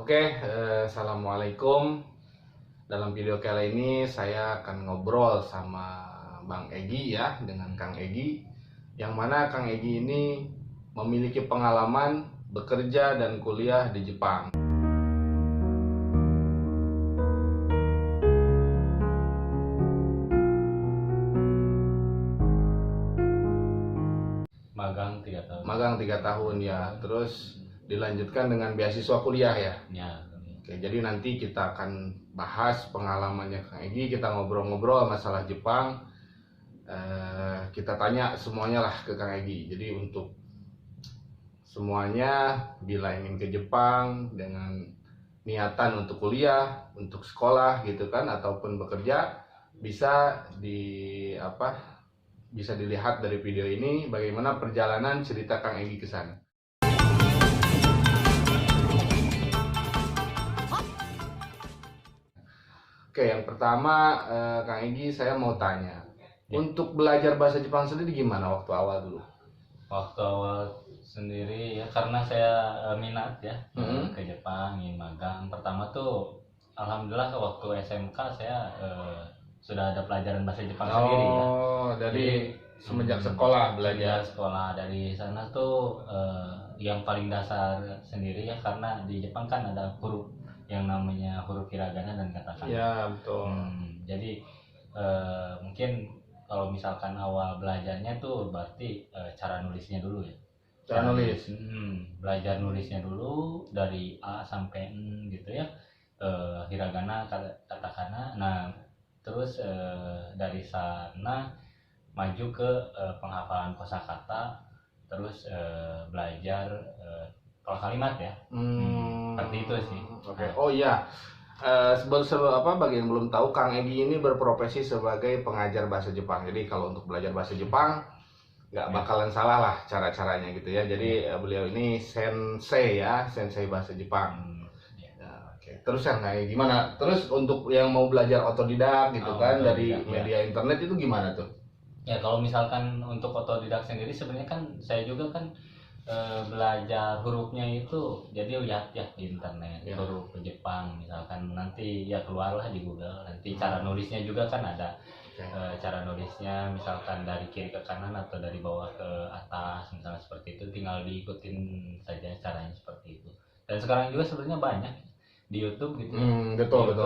Assalamualaikum. Dalam video kali ini saya akan ngobrol sama Bang Egi ya, dengan Kang Egi. Yang mana Kang Egi ini memiliki pengalaman bekerja dan kuliah di Jepang. Magang 3 tahun ya, terus dilanjutkan dengan beasiswa kuliah ya. Oke, jadi nanti kita akan bahas pengalamannya Kang Egi, kita ngobrol-ngobrol masalah Jepang. Kita tanya semuanya lah ke Kang Egi. Jadi untuk semuanya, bila ingin ke Jepang dengan niatan untuk kuliah, untuk sekolah gitu kan, ataupun bekerja, bisa bisa dilihat dari video ini bagaimana perjalanan cerita Kang Egi ke sana. Oke, yang pertama Kang Egi, saya mau tanya, untuk belajar bahasa Jepang sendiri gimana waktu awal dulu? Waktu awal sendiri ya, karena saya minat ya ke Jepang, ingin magang. Pertama tuh alhamdulillah waktu SMK saya sudah ada pelajaran bahasa Jepang sendiri ya. Dari semenjak sekolah belajar. Sekolah dari sana tuh yang paling dasar sendiri ya, karena di Jepang kan ada huruf yang namanya huruf hiragana dan katakana. Ya, betul. Jadi mungkin kalau misalkan awal belajarnya tuh berarti cara nulisnya dulu ya. Cara nulis. Belajar nulisnya dulu dari A sampai N gitu ya. Hiragana, katakana. Nah, terus dari sana maju ke penghafalan kosakata, terus belajar pola kalimat ya. Seperti itu sih. Oke. Oh iya. Bagi yang belum tahu, Kang Egi ini berprofesi sebagai pengajar bahasa Jepang. Jadi kalau untuk belajar bahasa Jepang nggak bakalan salah lah cara-caranya gitu ya. Jadi beliau ini sensei ya, sensei bahasa Jepang. Oke. Terus yang kayak gimana? Terus untuk yang mau belajar otodidak gitu kan dari media internet itu gimana tuh? Ya kalau misalkan untuk otodidak sendiri sebenarnya kan saya juga kan belajar hurufnya itu jadi lihat ya di internet huruf Jepang, misalkan nanti ya keluarlah di Google, nanti cara nulisnya juga kan ada. Cara nulisnya misalkan dari kiri ke kanan atau dari bawah ke atas misalnya, seperti itu tinggal diikutin saja caranya seperti itu. Dan sekarang juga sebenarnya banyak di YouTube gitu. Betul.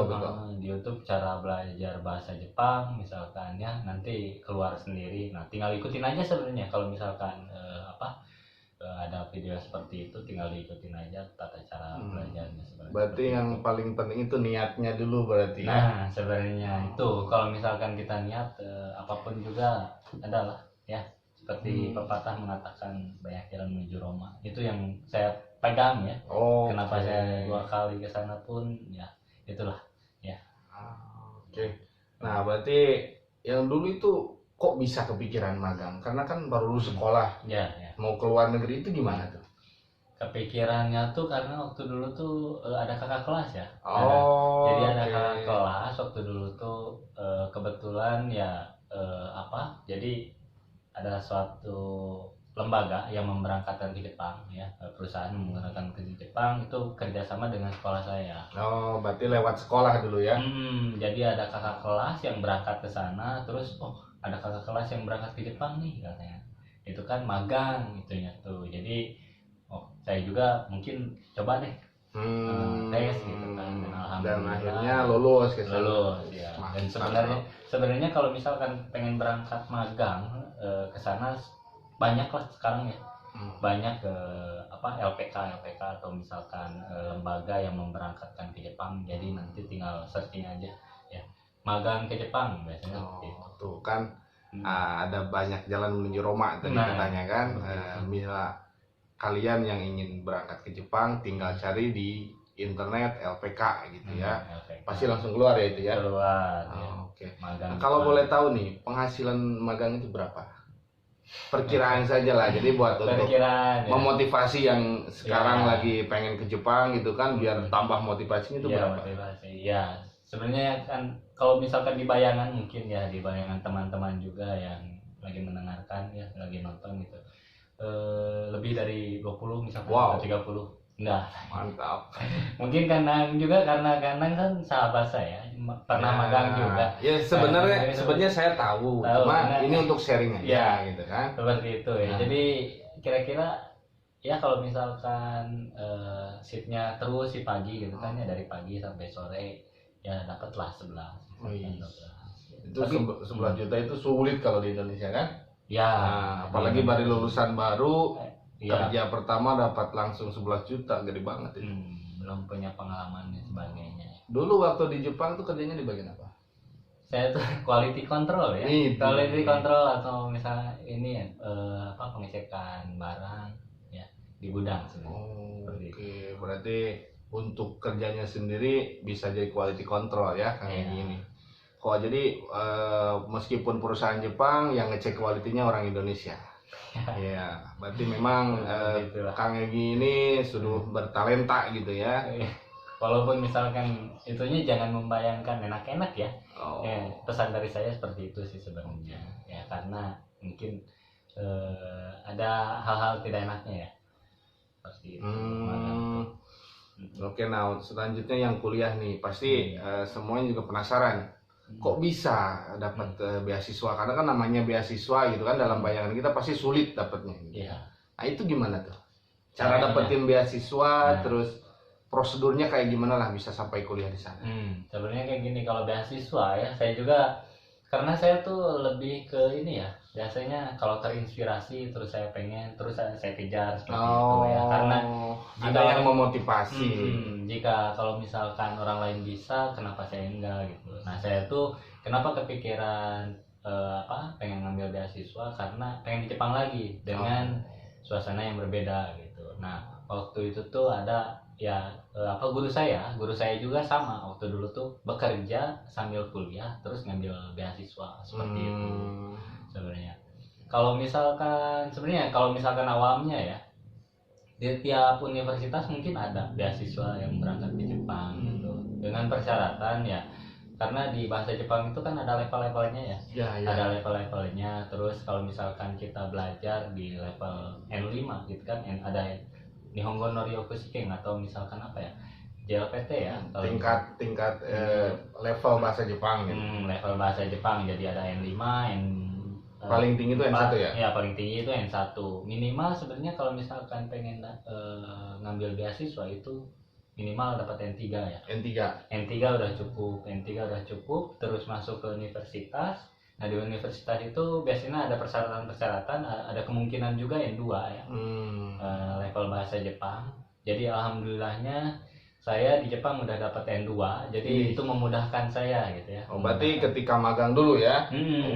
Di YouTube cara belajar bahasa Jepang misalkan ya, nanti keluar sendiri. Nah, tinggal ikutin aja sebenarnya. Kalau misalkan ada video seperti itu, tinggal diikutin aja tata cara belajarnya sebenarnya. Berarti yang paling penting itu niatnya dulu berarti. Nah, sebenarnya itu kalau misalkan kita niat apapun juga adalah ya, seperti pepatah mengatakan banyak jalan menuju Roma. Itu yang saya pegang ya. Kenapa saya 2 kali ke sana pun ya itulah ya. Oke. Nah, berarti yang dulu itu kok bisa kepikiran magang? Karena kan baru lulus sekolah. Ya. Mau keluar negeri itu gimana tuh? Kepikirannya tuh karena waktu dulu tuh ada kakak kelas ya. Jadi ada kakak kelas waktu dulu tuh kebetulan ya jadi ada suatu lembaga yang memberangkatkan ke Jepang ya, perusahaan memberangkatkan ke Jepang itu kerjasama dengan sekolah saya. Berarti lewat sekolah dulu ya? Jadi ada kakak kelas yang berangkat ke sana, terus ada kakak kelas yang berangkat ke Jepang nih katanya. Itu kan magang itunya tuh. Jadi saya juga mungkin coba deh tes gitu kan, dan akhirnya lulus ke sana. Lulus ya. Dan sebenarnya kalau misalkan pengen berangkat magang ke sana banyak lah sekarang ya. Banyak LPK atau misalkan lembaga yang memberangkatkan ke Jepang. Jadi nanti tinggal searching aja ya, magang ke Jepang biasanya. Tuh kan ada banyak jalan menuju Roma tadi katanya kan. Bila kalian yang ingin berangkat ke Jepang tinggal cari di internet LPK gitu ya. Pasti langsung keluar ya itu ya. Keluar. Oke. Nah, kalau boleh tahu nih, penghasilan magang itu berapa? Perkiraan saja lah. Jadi buat untuk memotivasi yang sekarang lagi pengen ke Jepang gitu kan, biar tambah motivasinya itu berapa? Motivasi. Ya, sebenarnya kan kalau misalkan di bayangan mungkin ya, di bayangan teman-teman juga yang lagi mendengarkan ya, lagi nonton gitu. Lebih dari 20 misalkan atau 30. Enggak. Mantap. Mungkin karena Kanang kan sahabat saya, pernah magang juga. Ya sebenarnya saya tahu, cuma ini untuk sharing aja gitu kan. Seperti itu ya. Jadi kira-kira ya kalau misalkan shiftnya terus si pagi gitu kan ya, dari pagi sampai sore ya dapatlah 11. Itu 11 juta itu sulit kalau di Indonesia kan? Ya. Apalagi baru lulusan baru, ya. kerja pertama dapat langsung 11 juta, gede banget itu. Belum punya pengalaman dan sebagainya. Dulu waktu di Jepang tuh kerjanya di bagian apa? Saya tuh quality control ya. Quality control atau misalnya ini ya pengecekan barang ya di gudang sebenarnya. Oke, berarti untuk kerjanya sendiri bisa jadi quality control ya kayak gini. Kok jadi meskipun perusahaan Jepang yang ngecek kualitinya orang Indonesia. Ya, berarti memang Kang Egi ini sudah bertalenta gitu ya. Walaupun misalkan itunya jangan membayangkan enak-enak ya. Pesan dari saya seperti itu sih sebenarnya. Ya karena mungkin ada hal-hal tidak enaknya ya. Seperti itu. Oke, nah selanjutnya yang kuliah nih pasti semuanya juga penasaran. Kok bisa dapat beasiswa? Karena kan namanya beasiswa gitu kan, dalam bayangan kita pasti sulit dapatnya. Iya. Nah itu gimana tuh? Cara dapetin beasiswa, terus prosedurnya kayak gimana lah bisa sampai kuliah di sana? Sebenarnya kayak gini, kalau beasiswa ya saya juga, karena saya tuh lebih ke ini ya, biasanya kalau terinspirasi terus saya pengen, terus saya kejar seperti itu ya. Karena ada yang memotivasi. Jika kalau misalkan orang lain bisa, kenapa saya enggak gitu. Nah saya tuh kenapa kepikiran pengen ngambil beasiswa, karena pengen di Jepang lagi dengan suasana yang berbeda gitu. Nah waktu itu tuh ada ya guru saya juga sama waktu dulu tuh bekerja sambil kuliah terus ngambil beasiswa seperti itu sebenarnya. Kalau misalkan awamnya ya di tiap universitas mungkin ada beasiswa yang berangkat ke Jepang gitu dengan persyaratan ya, karena di bahasa Jepang itu kan ada level-levelnya ya. Ada level-levelnya. Terus kalau misalkan kita belajar di level N5 gitu kan, ada Nihongo no Ryokushiken atau misalkan apa ya, JLPT ya, tingkat level bahasa Jepang gitu. Level bahasa Jepang, jadi ada N5, paling tinggi itu N1 ya? Ya paling tinggi itu N1. Minimal sebenarnya kalau misalkan pengen ngambil beasiswa itu minimal dapat N3 ya. N3 udah cukup, terus masuk ke universitas. Nah di universitas itu biasanya ada persyaratan, ada kemungkinan juga N2 ya. Level bahasa Jepang. Jadi alhamdulillahnya saya di Jepang udah dapat N2, jadi itu memudahkan saya gitu ya. Berarti ketika magang dulu ya?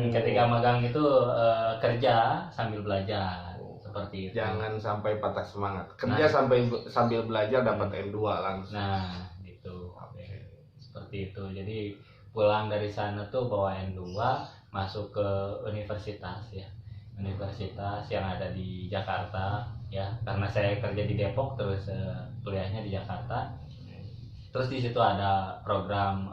Ketika magang itu kerja sambil belajar seperti itu. Jangan sampai patah semangat. Kerja sambil belajar dapat N2 langsung. Nah, gitu. Seperti itu. Jadi pulang dari sana tuh bawa N2, masuk ke universitas ya. Universitas yang ada di Jakarta ya. Karena saya kerja di Depok terus kuliahnya di Jakarta. Terus di situ ada program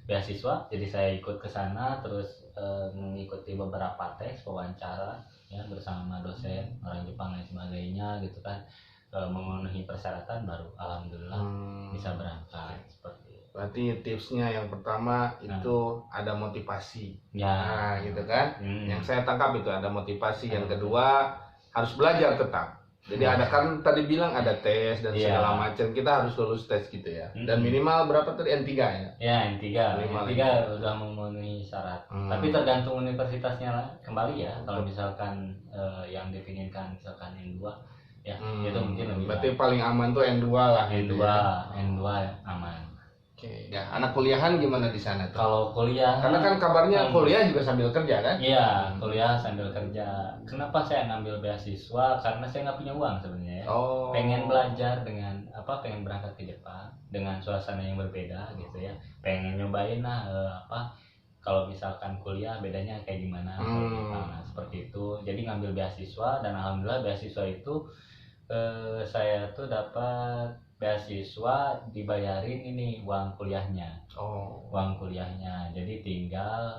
beasiswa, jadi saya ikut ke sana terus mengikuti beberapa tes wawancara ya bersama dosen orang Jepang dan sebagainya gitu kan, memenuhi persyaratan baru alhamdulillah bisa berangkat seperti itu. Berarti tipsnya yang pertama itu ada motivasi ya, gitu kan. Yang saya tangkap itu ada motivasi. Yang kedua harus belajar tetap. Jadi ada kan tadi bilang ada tes dan segala macam, kita harus lulus tes gitu ya. Dan minimal berapa tadi N3 ya? Ya N3 udah memenuhi syarat. Tapi tergantung universitasnya kembali ya. Kalau misalkan yang dipinginkan misalkan N2 ya itu mungkin lebih. Berarti paling aman tuh N2 lah. N2 aman. Oke, ya anak kuliahan gimana di sana tuh? Kalau kuliah, karena kan kabarnya kuliah juga sambil kerja kan? Iya, kuliah sambil kerja. Kenapa saya ngambil beasiswa? Karena saya nggak punya uang sebenarnya. Pengen belajar pengen berangkat ke Jepang dengan suasana yang berbeda gitu ya. Pengen nyobain kalau misalkan kuliah bedanya kayak gimana kalau di Jepang, seperti itu. Jadi ngambil beasiswa dan alhamdulillah beasiswa itu saya tuh dapat beasiswa dibayarin ini uang kuliahnya. Uang kuliahnya. Jadi tinggal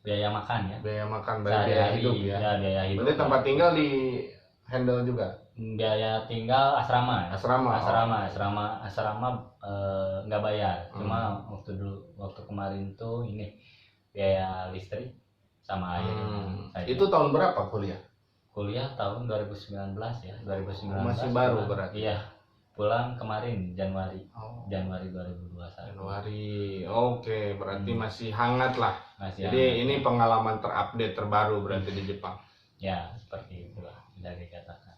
biaya makan ya. Biaya makan, biaya hidup ya. Biaya hidup. Berarti tempat tinggal di handle juga. biaya tinggal asrama Asrama. nggak bayar. Cuma waktu kemarin tuh ini biaya listrik sama air saja. Itu tahun berapa Kuliah tahun 2019 ya, 2019. Masih baru berarti. Iya, pulang kemarin Januari Oh. Januari 2021. Januari. Oke, berarti masih hangat lah. Masih Jadi hangat. ini pengalaman terupdate terbaru berarti di Jepang. Ya, seperti itulah bisa dikatakan.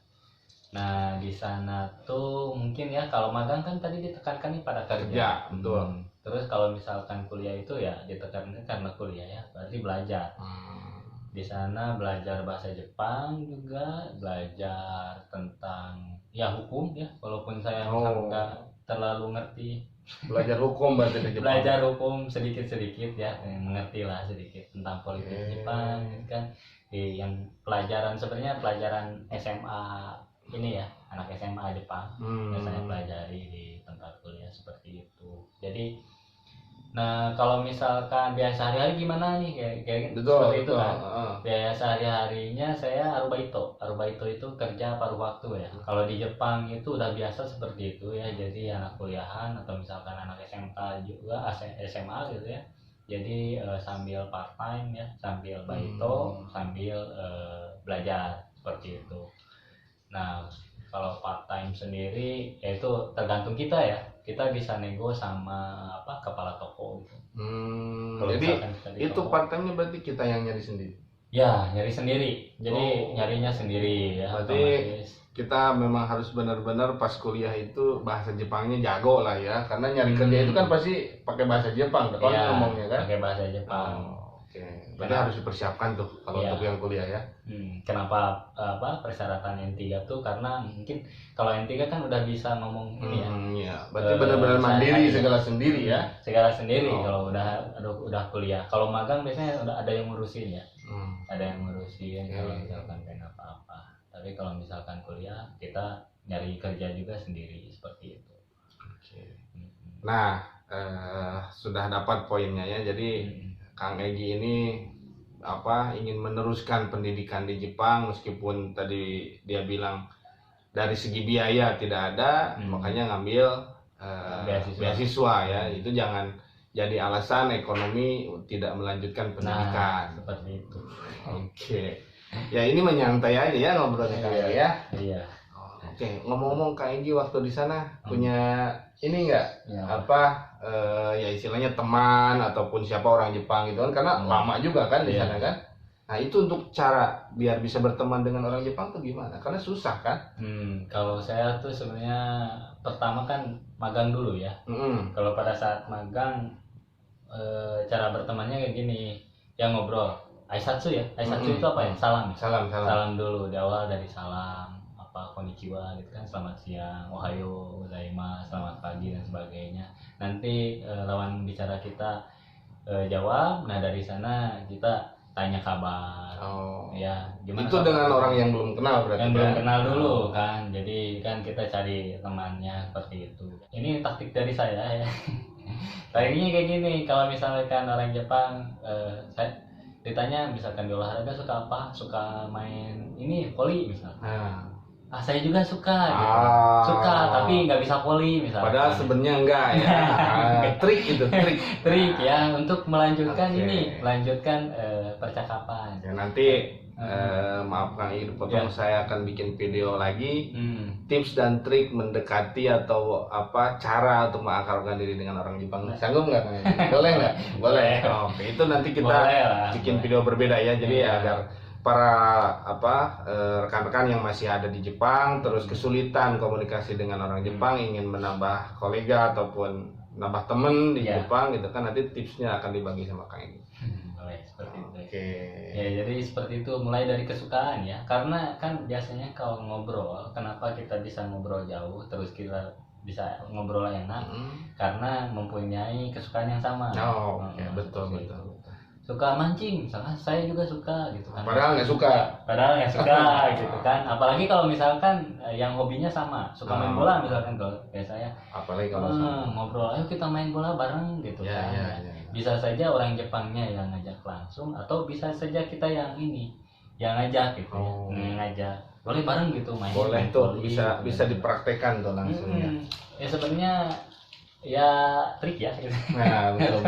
Nah, di sana tuh mungkin ya kalau magang kan tadi ditekankan nih pada kerja. Betul. Terus kalau misalkan kuliah itu ya ditekankan karena kuliah ya, berarti belajar. Di sana belajar bahasa Jepang juga, belajar tentang ya hukum ya, walaupun saya nggak terlalu ngerti. Belajar hukum berarti di Jepang. Belajar hukum sedikit-sedikit ya, mengerti lah sedikit tentang politik Jepang kan. Yang pelajaran sebenarnya pelajaran SMA ini ya, anak SMA Jepang biasanya pelajari di tempat kuliah seperti itu. Jadi nah kalau misalkan biaya sehari-hari gimana nih kayak seperti itu kan. Biaya sehari-harinya saya arubaito itu kerja paruh waktu ya. Kalau di Jepang itu udah biasa seperti itu ya. Jadi anak kuliahan atau misalkan anak SMK juga SMA gitu ya. Jadi sambil part time ya, sambil baito, sambil belajar seperti itu. Nah, kalau part time sendiri yaitu tergantung kita ya. Kita bisa nego sama kepala toko gitu. Jadi itu part time-nya berarti kita yang nyari sendiri. Ya, nyari sendiri. Jadi nyarinya sendiri ya. Berarti kita memang harus benar-benar pas kuliah itu bahasa Jepangnya jago lah ya. Karena nyari kerja itu kan pasti pakai bahasa Jepang kan ngomongnya kan. Pakai bahasa Jepang. Oke. Berarti harus dipersiapkan tuh kalau untuk yang kuliah ya. Kenapa persyaratan N3 tuh karena mungkin kalau N3 kan udah bisa ngomong ini ya. Iya, berarti benar-benar mandiri segala sendiri ya. Segala sendiri kalau udah kuliah. Kalau magang biasanya udah ada yang ngurusin ya. Ada yang ngurusin kalau misalkan pengen apa-apa. Tapi kalau misalkan kuliah kita nyari kerja juga sendiri seperti itu. Oke. Nah, sudah dapat poinnya ya. Jadi Kang Egi ini ingin meneruskan pendidikan di Jepang meskipun tadi dia bilang dari segi biaya tidak ada, makanya ngambil beasiswa ya. Itu jangan jadi alasan ekonomi tidak melanjutkan pendidikan. Seperti itu. Oke. Ya ini menyantai aja ya ngobrolnya Kang Egi ya. Iya. Oke, ngomong-ngomong Kang Egi waktu di sana punya ini enggak? Ya istilahnya teman ataupun siapa orang Jepang gitu kan karena lama juga kan di sana kan. Nah, itu untuk cara biar bisa berteman dengan orang Jepang tuh gimana? Karena susah kan? Kalau saya tuh sebenarnya pertama kan magang dulu ya. Kalau pada saat magang cara bertemannya kayak gini, ya ngobrol. Aisatsu ya. Aisatsu itu apa ya? Salam. Salam dulu di awal dari salam. Konnichiwa gitu kan, selamat siang, ohayo gozaimasu, selamat pagi dan sebagainya. Nanti lawan bicara kita jawab, nah dari sana kita tanya kabar. Ya, gimana itu dengan orang yang belum kenal berarti. Yang belum kenal dulu kan. Jadi kan kita cari temannya seperti itu. Ini taktik dari saya ya. Taktiknya kayak gini, kalau misalkan orang Jepang saya ditanya misalkan di olahraga suka apa? Suka main ini voli misalkan. Saya juga suka gitu. Suka tapi nggak bisa voli misalnya. Padahal sebenarnya enggak ya. Trik ya untuk melanjutkan melanjutkan percakapan. Ya nanti maaf Kang Egi potong, saya akan bikin video lagi tips dan trik mendekati atau cara untuk mengakrabkan diri dengan orang Jepang. Sanggup nggak Kang Egi? Boleh nggak? Boleh. Oke, itu nanti kita bikin video berbeda ya. Jadi agar para rekan-rekan yang masih ada di Jepang terus kesulitan komunikasi dengan orang Jepang, ingin menambah kolega ataupun menambah temen di Jepang gitu kan, nanti tipsnya akan dibagi sama Kang Egi. Seperti itu. Oke. Ya jadi seperti itu, mulai dari kesukaan ya, karena kan biasanya kalau ngobrol, kenapa kita bisa ngobrol jauh terus kita bisa ngobrol enak karena mempunyai kesukaan yang sama. Betul. Suka mancing misalkan, saya juga suka gitu kan. Padahal nggak suka gitu kan. Apalagi kalau misalkan yang hobinya sama, suka main bola misalkan, kalau kayak saya. Apalagi kalau ngobrol, ayo kita main bola bareng gitu kan. Ya. Bisa saja orang Jepangnya yang ngajak langsung atau bisa saja kita yang yang ngajak gitu Oh. ya. Ngajak boleh bareng gitu main. Boleh tuh, voli, bisa gitu. dipraktekkan tuh langsung ya. Ya sebenarnya ya trik ya gitu. Nah, betul.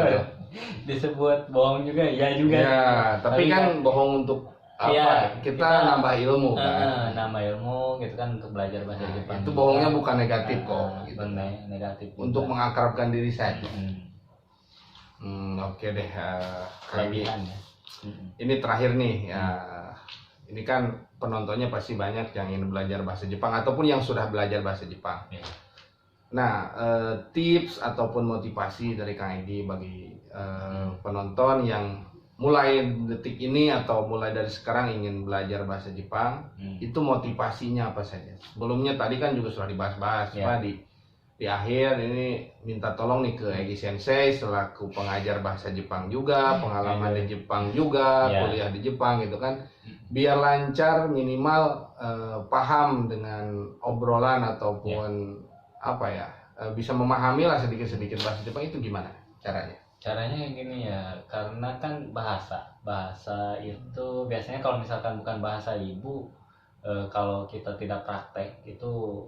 Disebut bohong juga ya juga. Ya, tapi kan bohong untuk apa? Iya, kita nambah ilmu kan. nambah ilmu gitu kan untuk belajar bahasa Nah, Jepang. itu bohongnya bukan negatif kok. Gitu. Bukan negatif. Untuk juga. mengakrabkan diri saja. Mm. Oke deh. Kelebihan ya. Ini terakhir nih ya. Ini kan penontonnya pasti banyak yang ingin belajar bahasa Jepang ataupun yang sudah belajar bahasa Jepang. Ya. Nah, tips ataupun motivasi dari Kang Egi bagi penonton yang mulai detik ini atau mulai dari sekarang ingin belajar bahasa Jepang, itu motivasinya apa saja? Sebelumnya tadi kan juga sudah dibahas-bahas, Ya. Pak, di akhir ini minta tolong nih ke Egi Sensei selaku pengajar bahasa Jepang juga, pengalaman di Jepang juga, Ya. kuliah di Jepang gitu kan, biar lancar minimal paham dengan obrolan ataupun apa ya, bisa memahami lah sedikit-sedikit bahasa Jepang itu gimana caranya? Caranya gini ya, karena kan bahasa itu biasanya kalau misalkan bukan bahasa ibu, kalau kita tidak praktek itu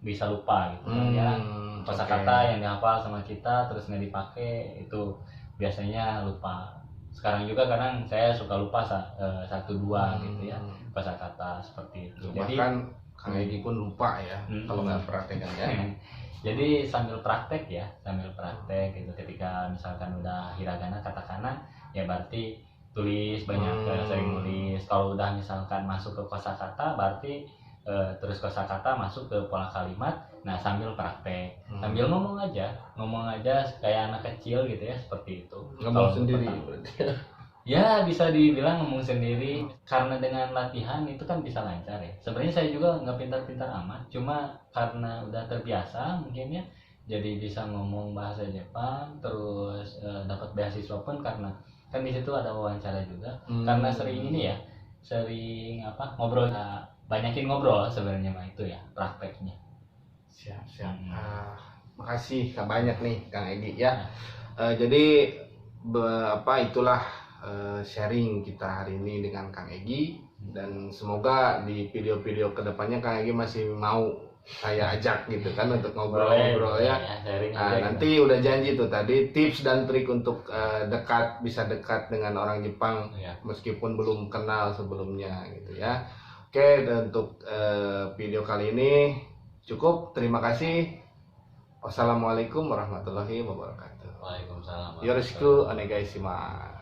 bisa lupa gitu kan ya. Kosakata yang dihafal sama kita terus nggak dipakai itu biasanya lupa. Sekarang juga kadang saya suka lupa satu dua gitu ya kosakata seperti itu. Jadi Bahkan Kang Egi pun lupa ya kalau nggak praktekkan ya. Jadi sambil praktek gitu ketika misalkan udah hiragana katakana ya berarti tulis banyak, sering nulis. Kalau udah misalkan masuk ke kosakata berarti terus kosakata masuk ke pola kalimat. Nah sambil praktek, sambil ngomong aja kayak anak kecil gitu ya, seperti itu. Ngomong sendiri berarti. Ya bisa dibilang ngomong sendiri, karena dengan latihan itu kan bisa lancar ya. Sebenarnya saya juga nggak pintar-pintar amat, cuma karena udah terbiasa mungkin ya, jadi bisa ngomong bahasa Jepang, terus dapat beasiswa pun karena kan di situ ada wawancara juga. Karena sering ini ya, sering ngobrol, banyakin ngobrol sebenarnya mah itu ya prakteknya. Siap. Makasih banyak nih Kang Egi ya. Jadi itulah sharing kita hari ini dengan Kang Egi, dan semoga di video-video kedepannya Kang Egi masih mau saya ajak gitu kan untuk ngobrol-ngobrol ya. Nah, nanti udah janji tuh tadi tips dan trik untuk bisa dekat dengan orang Jepang meskipun belum kenal sebelumnya gitu ya. Oke, dan untuk video kali ini cukup. Terima kasih. Wassalamualaikum warahmatullahi wabarakatuh. Waalaikumsalam. Yoroshiku onegai shimasu.